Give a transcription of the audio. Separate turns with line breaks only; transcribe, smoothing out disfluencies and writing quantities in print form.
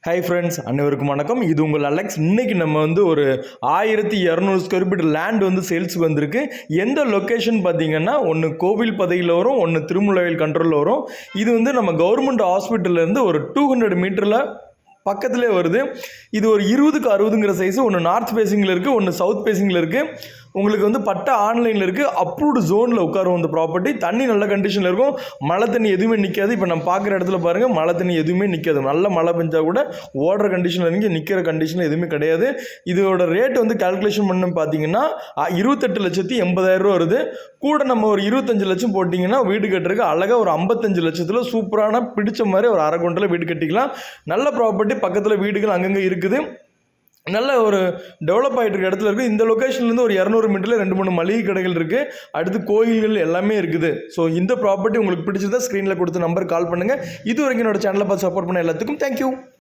Hi friends, அனைவருக்கும் வணக்கம். இது உங்கள் அலெக்ஸ். இன்னைக்கு நம்ம ஒரு 1200 ஸ்கொயர் ஃபீட் லேண்ட் சேல்ஸுக்கு வந்திருக்கு. எந்த லொக்கேஷன் பார்த்தீங்கன்னா, ஒன்று கோவில் பதையில் வரும், ஒன்று திருமுலவேல் கண்ட்ரோலில் வரும். இது நம்ம கவர்மெண்ட் ஹாஸ்பிட்டல்லேருந்து ஒரு 200 மீட்டரில் பக்கத்திலே வருது. இது ஒரு 20க்கு 60ங்கிற சைஸு. ஒன்று நார்த் ஃபேஸிங்கில் இருக்குது, ஒன்று சவுத் ஃபேஸிங்கில் இருக்குது. உங்களுக்கு பட்டா ஆன்லைனில் இருக்குது. அப்ரூவ்டு ஜோனில் உட்காரும் இந்த ப்ராப்பர்ட்டி. தண்ணி நல்ல கண்டிஷனில் இருக்கும். மழை தண்ணி எதுவுமே நிற்காது. இப்போ நம்ம பார்க்குற இடத்துல பாருங்கள், மழை தண்ணி எதுவுமே நிற்காது. நல்ல மழை பெஞ்சால் கூட ஓடுற கண்டிஷனில் இருக்கு, நிற்கிற கண்டிஷனில் எதுவுமே கிடையாது. இதோட ரேட் கால்குலேஷன் பண்ணு பார்த்தீங்கன்னா 28,80,000 வருது. கூட நம்ம ஒரு 25 லட்சம் போட்டிங்கன்னா வீடு கட்டுறதுக்கு அழகாக ஒரு 55 லட்சத்தில் சூப்பரான பிடிச்ச மாதிரி ஒரு அரை குண்டில் வீடு கட்டிக்கலாம். நல்ல ப்ராப்பர்ட்டி, பக்கத்தில் வீடுகள் அங்கங்கே இருக்குது. நல்ல ஒரு டெவலப் ஆகிட்டு இருக்க இடத்துல இருக்குது. இந்த லொக்கேஷன்லேருந்து ஒரு 200 மீட்டரில் 2-3 மளிகை கடைகள் இருக்குது. அடுத்து கோயில்கள் எல்லாமே இருக்குது. ஸோ இந்த ப்ராப்பர்ட்டி உங்களுக்கு பிடிச்சிருந்தா ஸ்க்ரீனில் கொடுத்த நம்பர் கால் பண்ணுங்கள். இது வரைக்கும் என்னோட சேனலை பார்த்து சப்போர்ட் பண்ண எல்லாத்துக்கும் தேங்க்யூ.